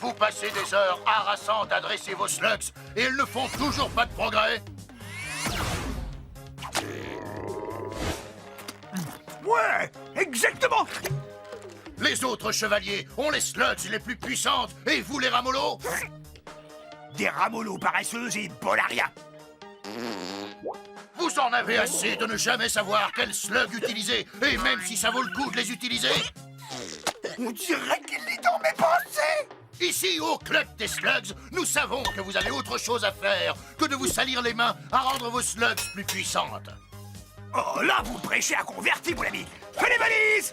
Vous passez des heures harassantes à dresser vos slugs et ils ne font toujours pas de progrès. Ouais, exactement. Les autres chevaliers ont les slugs les plus puissantes et vous les ramollos? Des ramollos paresseuses et Bolaria. Vous en avez assez de ne jamais savoir quel slug utiliser, et même si ça vaut le coup de les utiliser. On dirait qu'il lit dans mes pensées. Ici, au Club des Slugs, nous savons que vous avez autre chose à faire que de vous salir les mains à rendre vos slugs plus puissantes. Oh, là, vous prêchez à convertir, mon ami. Fais les valises.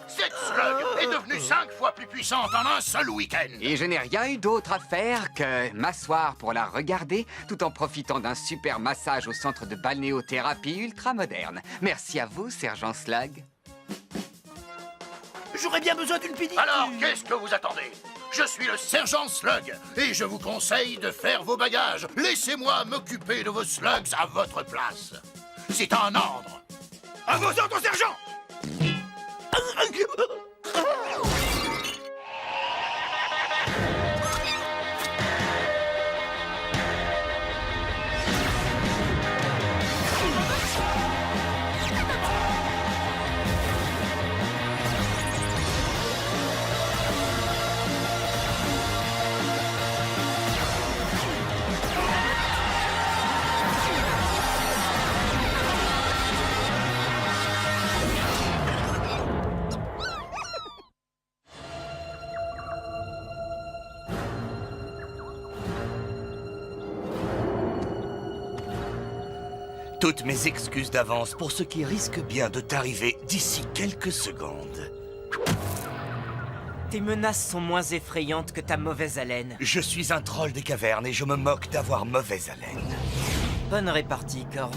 Cette slug est devenue 5 fois plus puissante en un seul week-end. Et je n'ai rien eu d'autre à faire que m'asseoir pour la regarder, tout en profitant d'un super massage au centre de balnéothérapie ultra moderne. Merci à vous, sergent Slug. J'aurais bien besoin d'une pédicure. Alors, qu'est-ce que vous attendez? Je suis le sergent Slug, et je vous conseille de faire vos bagages. Laissez-moi m'occuper de vos slugs à votre place. C'est un ordre. À vos ordres, sergent. Toutes mes excuses d'avance pour ce qui risque bien de t'arriver d'ici quelques secondes. Tes menaces sont moins effrayantes que ta mauvaise haleine. Je suis un troll des cavernes et je me moque d'avoir mauvaise haleine. Bonne répartie, Cord.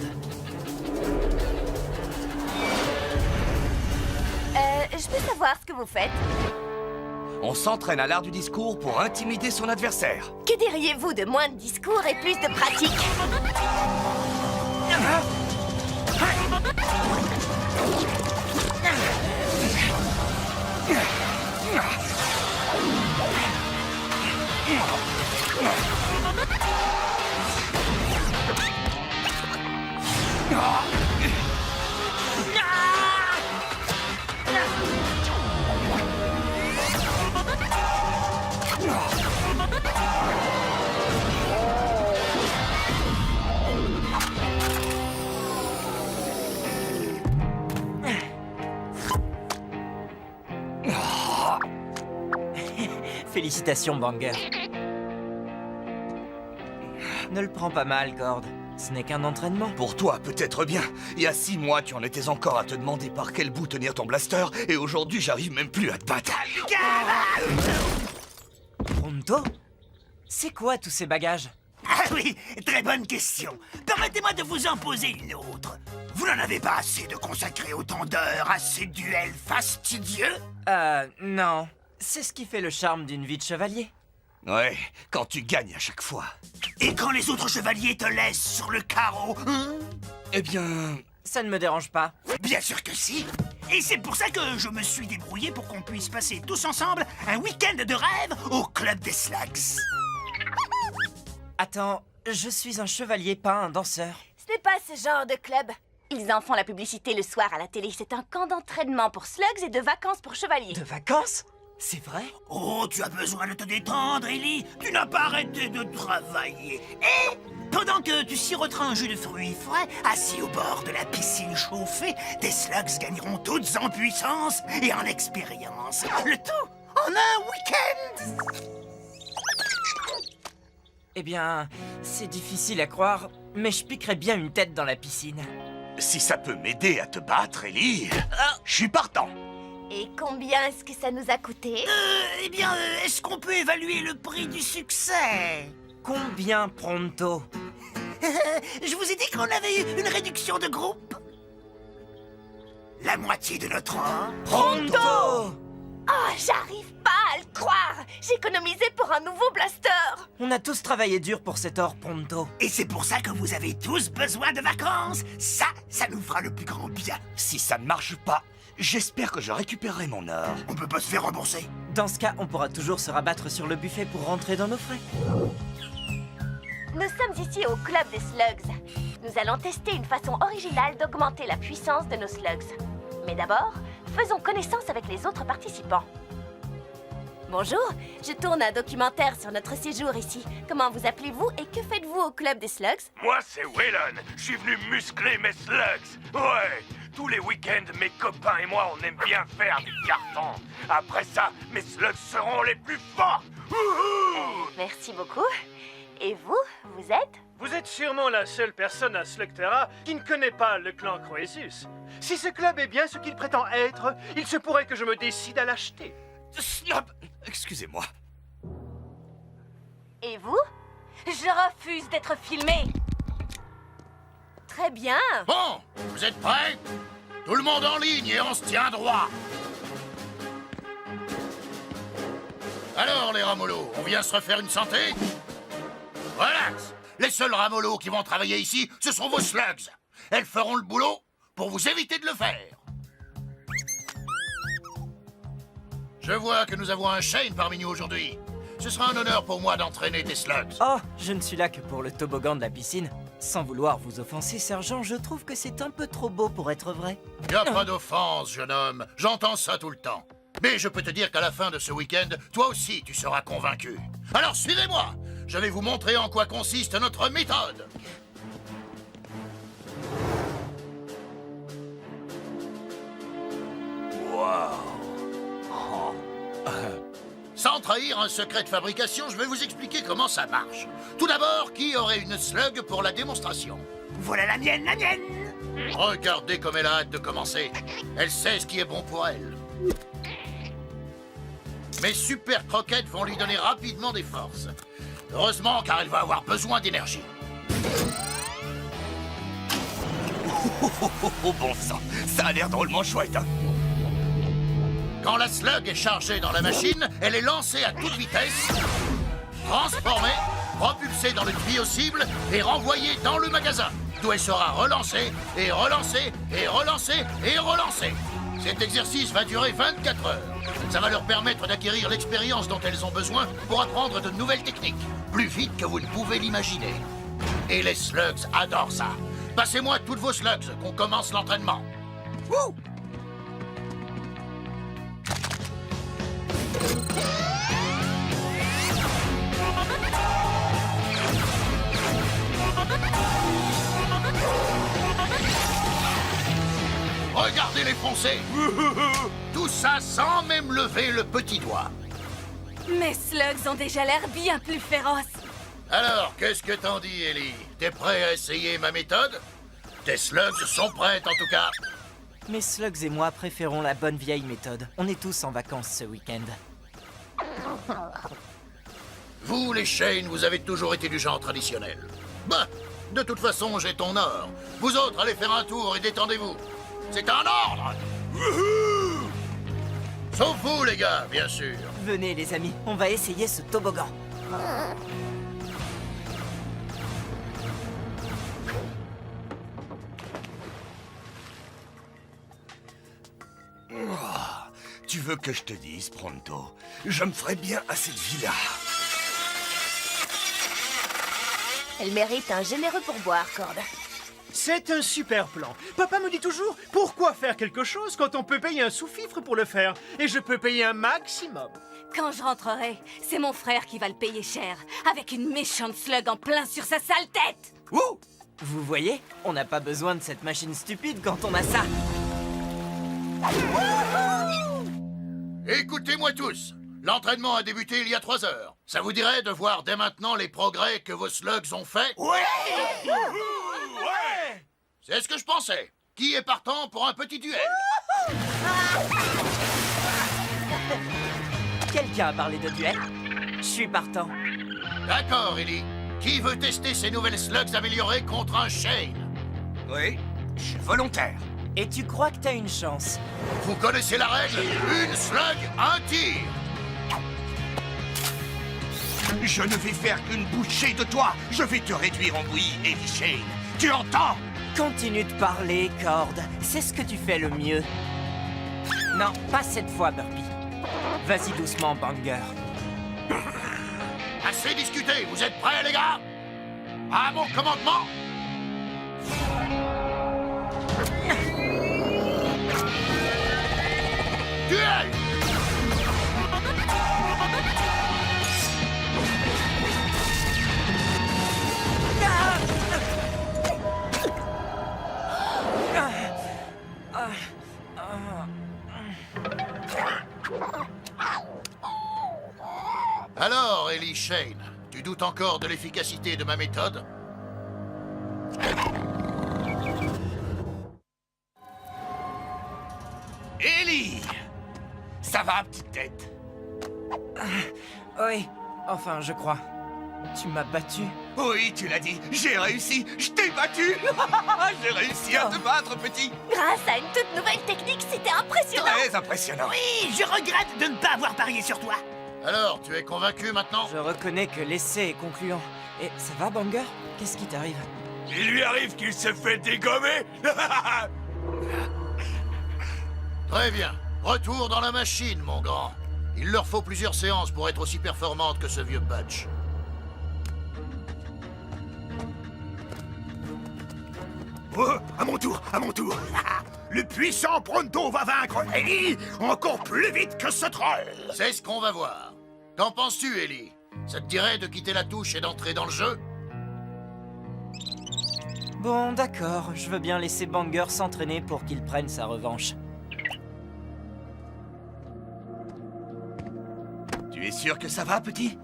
Je peux savoir ce que vous faites? On s'entraîne à l'art du discours pour intimider son adversaire. Que diriez-vous de moins de discours et plus de pratique? Félicitations, Banger. Ne le prends pas mal, Cord. Ce n'est qu'un entraînement. Pour toi, peut-être bien. Il y a 6 mois, tu en étais encore à te demander par quel bout tenir ton blaster, et aujourd'hui, j'arrive même plus à te battre. Pronto? C'est quoi tous ces bagages? Ah oui, très bonne question. Permettez-moi de vous en poser une autre. Vous n'en avez pas assez de consacrer autant d'heures à ces duels fastidieux? Non. C'est ce qui fait le charme d'une vie de chevalier. Ouais, quand tu gagnes à chaque fois. Et quand les autres chevaliers te laissent sur le carreau, hein? Eh bien... Ça ne me dérange pas. Bien sûr que si. Et c'est pour ça que je me suis débrouillé pour qu'on puisse passer tous ensemble un week-end de rêve au Club des Slugs. Attends, je suis un chevalier, pas un danseur. Ce n'est pas ce genre de club. Ils en font la publicité le soir à la télé. C'est un camp d'entraînement pour slugs et de vacances pour chevaliers. De vacances? C'est vrai? Oh, tu as besoin de te détendre, Ellie. Tu n'as pas arrêté de travailler. Et pendant que tu siroteras un jus de fruits frais, assis au bord de la piscine chauffée, tes slugs gagneront toutes en puissance et en expérience. Le tout en un week-end. Eh bien, c'est difficile à croire, mais je piquerais bien une tête dans la piscine. Si ça peut m'aider à te battre, Ellie, je suis partant. Et combien est-ce que ça nous a coûté? Eh bien, est-ce qu'on peut évaluer le prix du succès? Combien, Pronto? Je vous ai dit qu'on avait eu une réduction de groupe. La moitié de notre or. Pronto! Oh, j'arrive pas à le croire! J'ai économisé pour un nouveau blaster! On a tous travaillé dur pour cet or, Pronto. Et c'est pour ça que vous avez tous besoin de vacances. Ça nous fera le plus grand bien. Si ça ne marche pas, J'espère que je récupérerai mon or. On peut pas se faire rembourser. Dans ce cas, on pourra toujours se rabattre sur le buffet pour rentrer dans nos frais. Nous sommes ici au club des slugs. Nous allons tester une façon originale d'augmenter la puissance de nos slugs. Mais d'abord, faisons connaissance avec les autres participants. Bonjour, je tourne un documentaire sur notre séjour ici. Comment vous appelez-vous et que faites-vous au club des slugs? Moi, c'est Waylon. Je suis venu muscler mes slugs. Ouais, tous les week-ends, mes copains et moi, on aime bien faire du carton. Après ça, mes slugs seront les plus forts. Wouhou! Merci beaucoup. Et vous, vous êtes? Vous êtes sûrement la seule personne à Slugterra qui ne connaît pas le clan Croesus. Si ce club est bien ce qu'il prétend être, il se pourrait que je me décide à l'acheter. Snob, excusez-moi. Et vous? Je refuse d'être filmé. Très bien. Bon, vous êtes prêts? Tout le monde en ligne et on se tient droit. Alors, les ramollos, on vient se refaire une santé? Relax. Les seuls ramollos qui vont travailler ici, ce sont vos slugs. Elles feront le boulot pour vous éviter de le faire. Je vois que nous avons un Shane parmi nous aujourd'hui. Ce sera un honneur pour moi d'entraîner tes slugs. Oh, je ne suis là que pour le toboggan de la piscine. Sans vouloir vous offenser, sergent, je trouve que c'est un peu trop beau pour être vrai. Y a pas d'offense, jeune homme. J'entends ça tout le temps. Mais je peux te dire qu'à la fin de ce week-end, toi aussi, tu seras convaincu. Alors suivez-moi. Je vais vous montrer en quoi consiste notre méthode. Sans trahir un secret de fabrication, je vais vous expliquer comment ça marche. Tout d'abord, qui aurait une slug pour la démonstration? Voilà la mienne, la mienne. Regardez comme elle a hâte de commencer. Elle sait ce qui est bon pour elle. Mes super croquettes vont lui donner rapidement des forces. Heureusement, car elle va avoir besoin d'énergie. Oh bon sang, ça a l'air drôlement chouette, hein. Quand la slug est chargée dans la machine, elle est lancée à toute vitesse, transformée, propulsée dans le tuyau cible et renvoyée dans le magasin, d'où elle sera relancée, et relancée, et relancée, et relancée. Cet exercice va durer 24 heures. Ça va leur permettre d'acquérir l'expérience dont elles ont besoin pour apprendre de nouvelles techniques, plus vite que vous ne pouvez l'imaginer. Et les slugs adorent ça. Passez-moi toutes vos slugs, qu'on commence l'entraînement. Wouh! Regardez-les foncer. Tout ça sans même lever le petit doigt. Mes slugs ont déjà l'air bien plus féroces. Alors, qu'est-ce que t'en dis, Ellie? T'es prêt à essayer ma méthode? Tes slugs sont prêtes, en tout cas. Mes slugs et moi préférons la bonne vieille méthode. On est tous en vacances ce week-end. Vous, les Shane, vous avez toujours été du genre traditionnel. Bah, de toute façon, j'ai ton or. Vous autres, allez faire un tour et détendez-vous. C'est un ordre. Wouhou! Sauf vous, les gars, bien sûr. Venez les amis, on va essayer ce toboggan. Tu veux que je te dise, Pronto, je me ferais bien à cette vie-là. Elle mérite un généreux pourboire, Cord. C'est un super plan. Papa me dit toujours, pourquoi faire quelque chose quand on peut payer un sous-fifre pour le faire? Et je peux payer un maximum. Quand je rentrerai, c'est mon frère qui va le payer cher, avec une méchante slug en plein sur sa sale tête. Ouh! Vous voyez, on n'a pas besoin de cette machine stupide quand on a ça. Écoutez-moi tous. L'entraînement a débuté il y a 3 heures. Ça vous dirait de voir dès maintenant les progrès que vos slugs ont faits? Ouais. C'est ce que je pensais. Qui est partant pour un petit duel? Quelqu'un a parlé de duel? Je suis partant. D'accord, Ellie. Qui veut tester ces nouvelles slugs améliorées contre un Shane? Oui, je suis volontaire. Et tu crois que t'as une chance? Vous connaissez la règle? Une slug, un tir. Je ne vais faire qu'une bouchée de toi. Je vais te réduire en bouillie, Eddie Shane. Tu entends? Continue de parler, Cord. C'est ce que tu fais le mieux. Non, pas cette fois, Burpee. Vas-y doucement, Banger. Assez discuté, vous êtes prêts, les gars? À mon commandement! Duel! Alors, Ellie Shane, tu doutes encore de l'efficacité de ma méthode? Ellie! Ça va, petite tête? Oui, enfin, je crois. Tu m'as battu. Oui, tu l'as dit, j'ai réussi, je t'ai battu. J'ai réussi à te battre, petit. Grâce à une toute nouvelle technique, c'était impressionnant. Très impressionnant. Oui, je regrette de ne pas avoir parié sur toi. Alors, tu es convaincu maintenant? Je reconnais que l'essai est concluant. Et ça va, Banger? Qu'est-ce qui t'arrive? Il lui arrive qu'il se fait dégommer. Très bien. Retour dans la machine, mon grand. Il leur faut plusieurs séances pour être aussi performantes que ce vieux Butch. Oh, à mon tour, à mon tour. Le puissant Pronto va vaincre Ellie encore plus vite que ce troll. C'est ce qu'on va voir. Qu'en penses-tu, Ellie? Ça te dirait de quitter la touche et d'entrer dans le jeu? Bon, d'accord. Je veux bien laisser Banger s'entraîner pour qu'il prenne sa revanche. Tu es sûr que ça va, petit?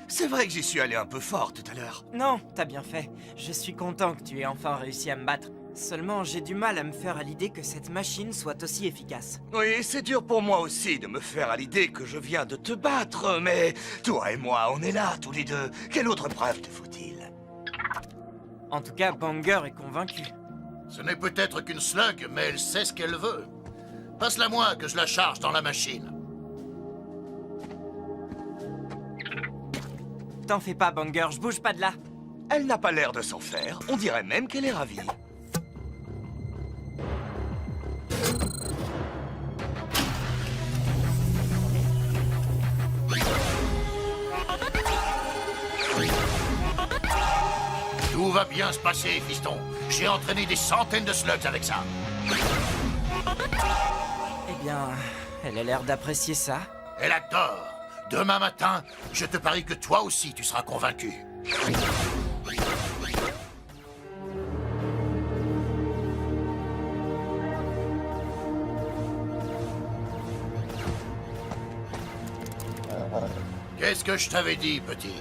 C'est vrai que j'y suis allé un peu fort tout à l'heure. Non, t'as bien fait. Je suis content que tu aies enfin réussi à me battre. Seulement, j'ai du mal à me faire à l'idée que cette machine soit aussi efficace. Oui, c'est dur pour moi aussi de me faire à l'idée que je viens de te battre, mais toi et moi, on est là, tous les deux. Quelle autre preuve te faut-il? En tout cas, Banger est convaincu. Ce n'est peut-être qu'une slug, mais elle sait ce qu'elle veut. Passe-la moi que je la charge dans la machine. T'en fais pas, Banger, je bouge pas de là. Elle n'a pas l'air de s'en faire. On dirait même qu'elle est ravie. Tout va bien se passer, fiston. J'ai entraîné des centaines de slugs avec ça. Eh bien, elle a l'air d'apprécier ça. Elle adore. Demain matin, je te parie que toi aussi tu seras convaincu. Qu'est-ce que je t'avais dit, petit?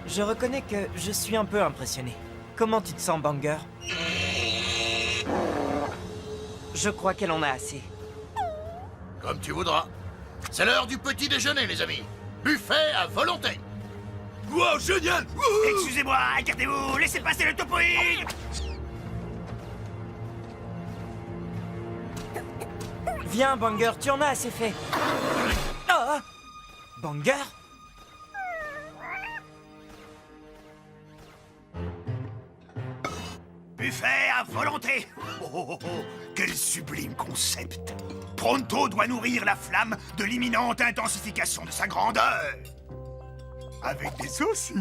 Je reconnais que je suis un peu impressionné. Comment tu te sens, Banger? Je crois qu'elle en a assez. Comme tu voudras. C'est l'heure du petit déjeuner, les amis. Buffet à volonté. Wow, génial. Excusez-moi, écartez-vous, laissez passer le topoïde. Viens, Banger, tu en as assez fait. Ah! Banger? Buffet à volonté. Quel sublime concept. Pronto doit nourrir la flamme de l'imminente intensification de sa grandeur. Avec des saucisses.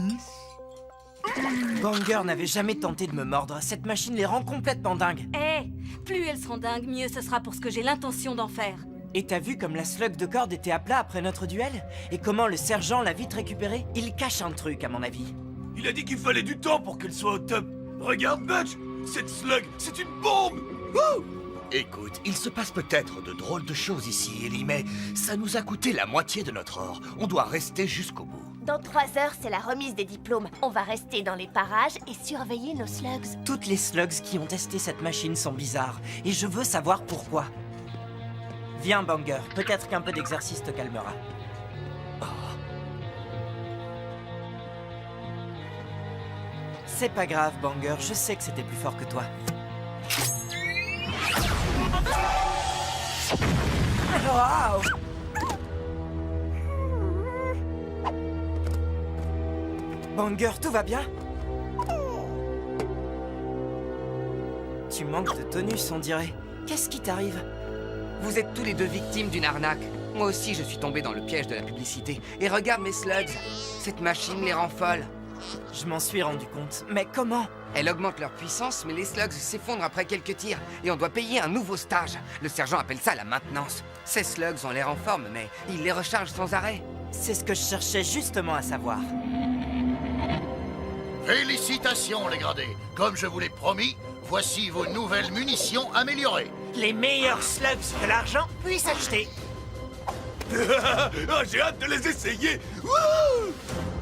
Banger n'avait jamais tenté de me mordre. Cette machine les rend complètement dingues. Eh, plus elles seront dingues, mieux ce sera pour ce que j'ai l'intention d'en faire. Et t'as vu comme la slug de corde était à plat après notre duel? Et comment le sergent l'a vite récupérée? Il cache un truc, à mon avis. Il a dit qu'il fallait du temps pour qu'elle soit au top. Regarde, Butch, cette slug, c'est une bombe. Wouh! Écoute, il se passe peut-être de drôles de choses ici, Ellie, mais ça nous a coûté la moitié de notre or. On doit rester jusqu'au bout. Dans 3 heures, c'est la remise des diplômes. On va rester dans les parages et surveiller nos slugs. Toutes les slugs qui ont testé cette machine sont bizarres. Et je veux savoir pourquoi. Viens, Banger. Peut-être qu'un peu d'exercice te calmera. C'est pas grave, Banger. Je sais que c'était plus fort que toi. Wow! Banger, tout va bien? Tu manques de tonus, on dirait. Qu'est-ce qui t'arrive? Vous êtes tous les deux victimes d'une arnaque. Moi aussi, je suis tombé dans le piège de la publicité. Et regarde mes slugs. Cette machine les rend folles. Je m'en suis rendu compte. Mais comment? Elle augmente leur puissance, mais les slugs s'effondrent après quelques tirs. Et on doit payer un nouveau stage. Le sergent appelle ça la maintenance. Ces slugs ont l'air en forme, mais il les recharge sans arrêt. C'est ce que je cherchais justement à savoir. Félicitations, les gradés. Comme je vous l'ai promis, voici vos nouvelles munitions améliorées. Les meilleurs slugs que l'argent puisse acheter. J'ai hâte de les essayer.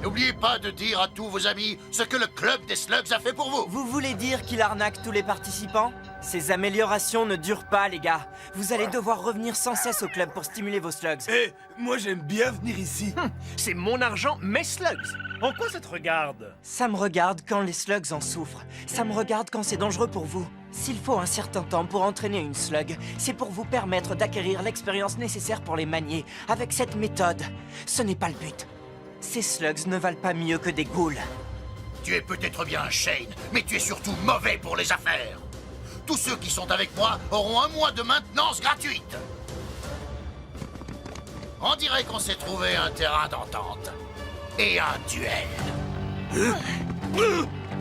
N'oubliez pas de dire à tous vos amis ce que le club des slugs a fait pour vous. Vous voulez dire qu'il arnaque tous les participants? Ces améliorations ne durent pas, les gars. Vous allez devoir revenir sans cesse au club pour stimuler vos slugs. Eh, moi j'aime bien venir ici. C'est mon argent, mes slugs. En quoi ça te regarde? Ça me regarde quand les slugs en souffrent. Ça me regarde quand c'est dangereux pour vous. S'il faut un certain temps pour entraîner une slug, c'est pour vous permettre d'acquérir l'expérience nécessaire pour les manier. Avec cette méthode, ce n'est pas le but. Ces slugs ne valent pas mieux que des ghouls. Tu es peut-être bien Shane, mais tu es surtout mauvais pour les affaires. Tous ceux qui sont avec moi auront un mois de maintenance gratuite. On dirait qu'on s'est trouvé un terrain d'entente. Et un duel.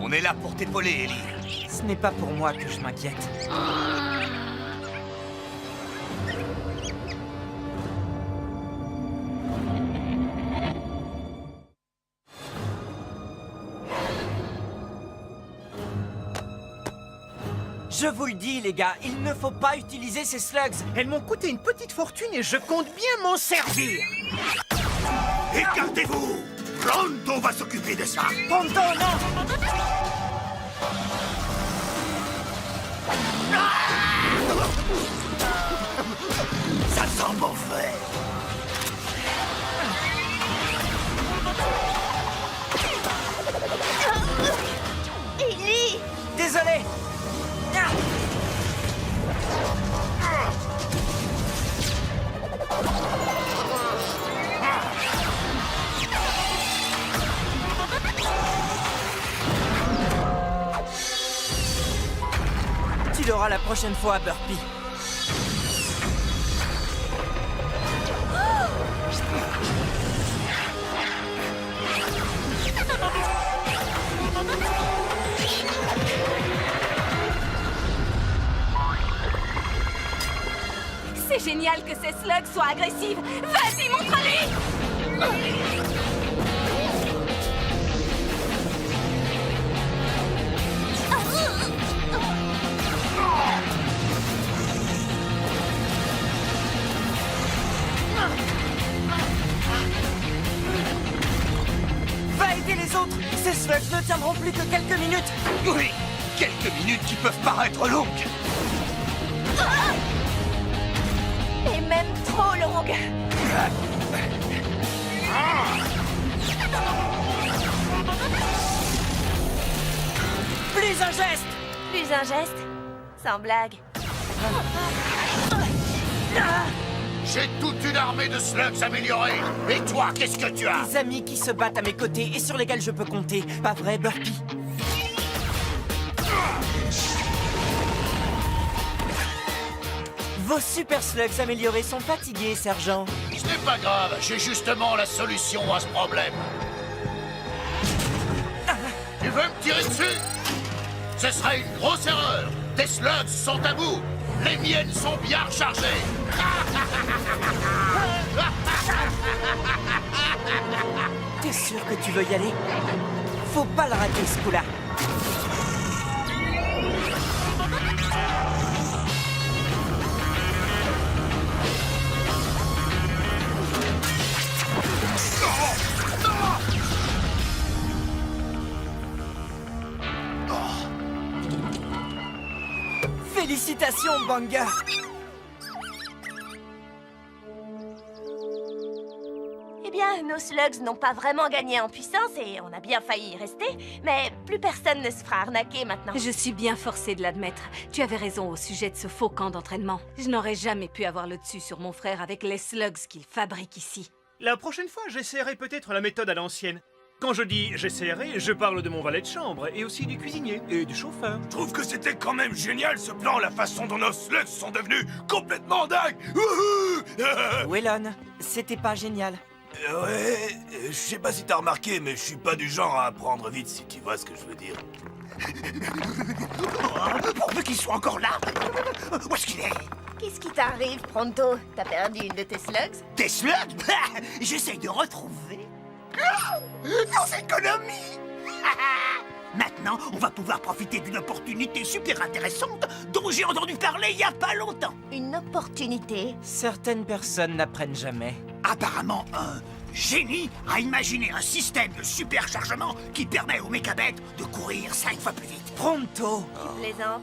On est là pour t'épauler, Ellie. Ce n'est pas pour moi que je m'inquiète. Je vous le dis, les gars, il ne faut pas utiliser ces slugs. Elles m'ont coûté une petite fortune et je compte bien m'en servir. Écartez-vous! Pronto va s'occuper de ça. Pronto, non! Ça sent mauvais. Ellie! Désolé! Ah! Tu l'auras la prochaine fois, Burpee. C'est génial que ces slugs soient agressives. Vas-y, montre-lui! Va aider les autres! Ces slugs ne tiendront plus que quelques minutes! Oui, quelques minutes qui peuvent paraître longues. Et même trop longue. Plus un geste! Plus un geste? Sans blague. J'ai toute une armée de slugs améliorés. Et toi, qu'est-ce que tu as? Des amis qui se battent à mes côtés et sur lesquels je peux compter. Pas vrai, Burpee? Vos super slugs améliorés sont fatigués, sergent. Ce n'est pas grave, j'ai justement la solution à ce problème. Tu veux me tirer dessus? Ce serait une grosse erreur. Tes slugs sont à bout. Les miennes sont bien rechargées. T'es sûr que tu veux y aller? Faut pas le rater, ce coup-là. Félicitations, Banger! Eh bien, nos slugs n'ont pas vraiment gagné en puissance et on a bien failli y rester, mais plus personne ne se fera arnaquer maintenant. Je suis bien forcée de l'admettre. Tu avais raison au sujet de ce faux camp d'entraînement. Je n'aurais jamais pu avoir le dessus sur mon frère avec les slugs qu'il fabrique ici. La prochaine fois, j'essaierai peut-être la méthode à l'ancienne. Quand je dis j'essaierai, je parle de mon valet de chambre, et aussi du cuisinier et du chauffeur. Je trouve que c'était quand même génial ce plan, la façon dont nos slugs sont devenus complètement dingues. Wouhou. Wellon, c'était pas génial. Ouais, je sais pas si t'as remarqué, mais je suis pas du genre à apprendre vite, si tu vois ce que je veux dire. Pourvu qu'il soit encore là. Où est-ce qu'il est? Qu'est-ce qui t'arrive, Pronto? T'as perdu une de tes slugs? Des slugs? J'essaye de retrouver. Nos économies. Maintenant, on va pouvoir profiter d'une opportunité super intéressante dont j'ai entendu parler il y a pas longtemps. Une opportunité? Certaines personnes n'apprennent jamais. Apparemment, un génie a imaginé un système de superchargement qui permet aux mécabêtes de courir 5 fois plus vite. Pronto! Tu plaisantes?